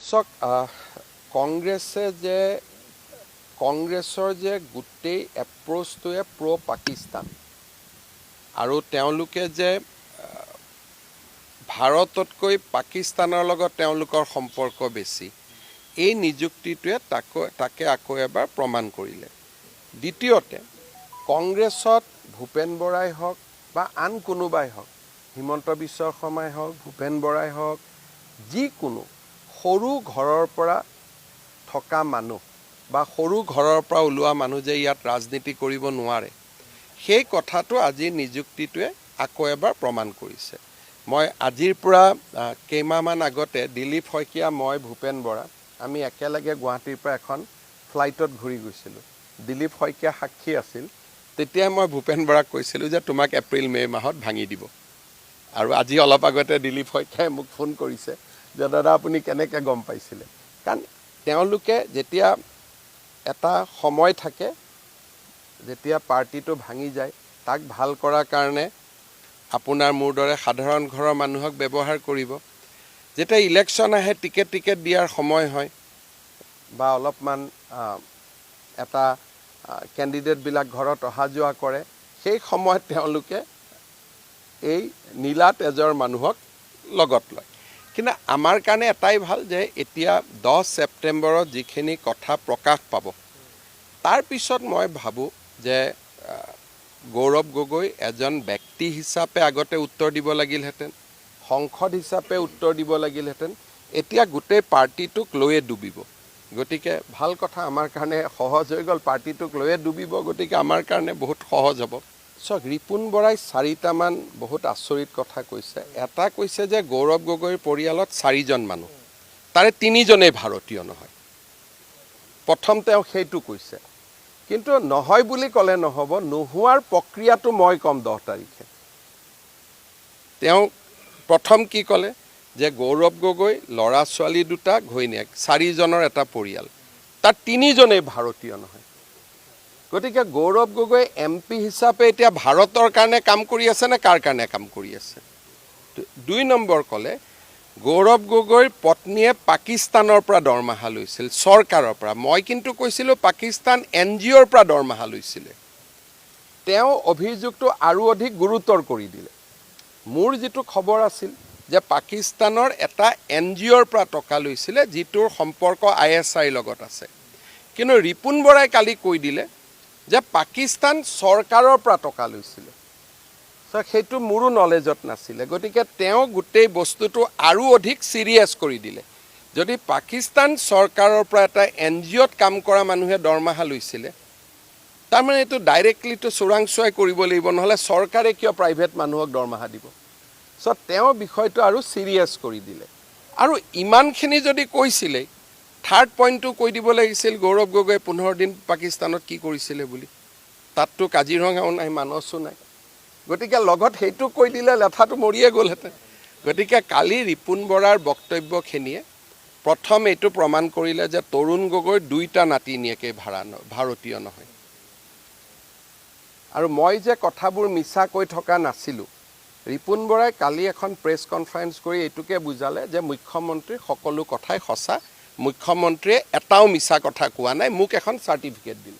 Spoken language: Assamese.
চক কংগ্ৰেছৰ যে গোটেই এপ্ৰ'চটোৱে প্ৰ' পাকিস্তান আৰু তেওঁলোকে যে ভাৰততকৈ পাকিস্তানৰ লগত তেওঁলোকৰ সম্পৰ্ক বেছি এই নিযুক্তিটোৱে তাকে আকৌ এবাৰ প্ৰমাণ কৰিলে। দ্বিতীয়তে কংগ্ৰেছত ভূপেন বৰাই হওক বা আন কোনোবাই হওক, হিমন্ত বিশ্ব শৰ্মাই হওক, ভূপেন বৰাই হওক, যিকোনো সৰু ঘৰৰ পৰা থকা মানুহ বা সৰু ঘৰৰ পৰা ওলোৱা মানুহ যে ইয়াত ৰাজনীতি কৰিব নোৱাৰে, সেই কথাটো আজিৰ নিযুক্তিটোৱে আকৌ এবাৰ প্ৰমাণ কৰিছে। মই আজিৰ পৰা কেইমাহমান আগতে দিলীপ শইকীয়া, মই, ভূপেন বৰা আমি একেলগে গুৱাহাটীৰ পৰা এখন ফ্লাইটত ঘূৰি গৈছিলোঁ। দিলীপ শইকীয়া সাক্ষী আছিল। তেতিয়াই মই ভূপেন বৰাক কৈছিলোঁ যে তোমাক এপ্ৰিল-মে' মাহত ভাঙি দিব। আৰু আজি অলপ আগতে দিলীপ শইকীয়াই মোক ফোন কৰিছে যে দাদা আপুনি কেনেকৈ গম পাইছিলে। কাৰণ তেওঁলোকে যেতিয়া এটা সময় থাকে, যেতিয়া পাৰ্টিটো ভাঙি যায়, তাক ভাল কৰাৰ কাৰণে আপোনাৰ মোৰ দৰে সাধাৰণ ঘৰৰ মানুহক ব্যৱহাৰ কৰিব। যেতিয়া ইলেকশ্যন আহে, টিকেট দিয়াৰ সময় হয় বা অলপমান এটা কেণ্ডিডেটবিলাক ঘৰত অহা যোৱা কৰে, সেই সময়ত তেওঁলোকে এই নীলা তেজৰ মানুহক লগত লয়। কিন্তু আমাৰ কাৰণে এটাই ভাল যে এতিয়া 10 ছেপ্টেম্বৰত যিখিনি কথা প্ৰকাশ পাব, তাৰ পিছত মই ভাবোঁ যে গৌৰৱ গগৈ এজন ব্যক্তি হিচাপে আগতে উত্তৰ দিব লাগিলহেঁতেন, সংসদ হিচাপে উত্তৰ দিব লাগিলহেঁতেন। এতিয়া গোটেই পাৰ্টিটোক লৈয়ে ডুবিব। গতিকে ভাল কথা, আমাৰ কাৰণে সহজ হৈ গ'ল, পাৰ্টিটোক লৈয়ে ডুবিব, গতিকে আমাৰ কাৰণে বহুত সহজ হ'ব। চাওক, ৰিপুণ বৰাই 4টামান বহুত আচৰিত কথা কৈছে। এটা কৈছে যে গৌৰৱ গগৈৰ পৰিয়ালত 4জন মানুহ, তাৰে 3জনেই ভাৰতীয় নহয়। প্ৰথম তেওঁ সেইটো কৈছে। কিন্তু নহয় বুলি ক'লে নহ'ব, নোহোৱাৰ প্ৰক্ৰিয়াটো মই ক'ম 10 তাৰিখে। তেওঁ প্ৰথম কি ক'লে যে গৌৰৱ গগৈ ল'ৰা ছোৱালী 2টা, ঘৈণীয়েক, 4জনৰ এটা পৰিয়াল, তাৰ 3জনেই ভাৰতীয় নহয়। গতিকে গৌৰৱ গগৈ MP হিচাপে এতিয়া ভাৰতৰ কাৰণে কাম কৰি আছে নে কাৰ কাৰণে কাম কৰি আছে? 2 নম্বৰ ক'লে গৌৰৱ গগৈৰ পত্নীয়ে পাকিস্তানৰ পৰা দৰমহা লৈছিল, চৰকাৰৰ পৰা। মই কিন্তু কৈছিলোঁ পাকিস্তান NGOৰ পৰা দৰমহা লৈছিলে। তেওঁ অভিযোগটো আৰু অধিক গুৰুতৰ কৰি দিলে। মোৰ যিটো খবৰ আছিল যে পাকিস্তানৰ এটা NGOৰ পৰা টকা লৈছিলে, যিটোৰ সম্পৰ্ক ISIৰ লগত আছে। কিন্তু ৰিপুণ বৰাই কালি কৈ দিলে যে পাকিস্তান চৰকাৰৰ পৰা টকা লৈছিলে। সেইটো মোৰো নলেজত নাছিলে। গতিকে তেওঁ গোটেই বস্তুটো আৰু অধিক চিৰিয়াছ কৰি দিলে। যদি পাকিস্তান চৰকাৰৰ পৰা এটা NGOত কাম কৰা মানুহে দৰমহা লৈছিলে, তাৰমানে এইটো ডাইৰেক্টলিটো চোৰাংচোৱাই কৰিব লাগিব, নহ'লে চৰকাৰে কিয় প্ৰাইভেট মানুহক দৰমহা দিব? তেওঁ বিষয়টো আৰু চিৰিয়াছ কৰি দিলে। আৰু ইমানখিনি যদি কৈছিলে, থাৰ্ড পইণ্টটো কৈ দিব লাগিছিল গৌৰৱ গগৈয়ে 15 দিন পাকিস্তানত কি কৰিছিলে বুলি। তাততো কাজিৰঙাও নাই, মানসো নাই। গতিকে লগত সেইটো কৈ দিলে লেঠাটো মৰিয়ে গ'লহেঁতেন। গতিকে কালি ৰিপুণ বৰাৰ বক্তব্যখিনিয়ে প্ৰথম এইটো প্ৰমাণ কৰিলে যে তৰুণ গগৈৰ 2টা নাতিনীয়েকেই ভাৰতীয় নহয়। আৰু মই যে কথাবোৰ মিছা কৈ থকা নাছিলোঁ, ৰিপুণ বৰাই কালি এখন প্ৰেছ কনফাৰেন্স কৰি এইটোকে বুজালে যে মুখ্যমন্ত্ৰীৰ সকলো কথাই সঁচা, মুখ্যমন্ত্ৰীয়ে এটাও মিছা কথা কোৱা নাই, মোক এখন চাৰ্টিফিকেট দিলে।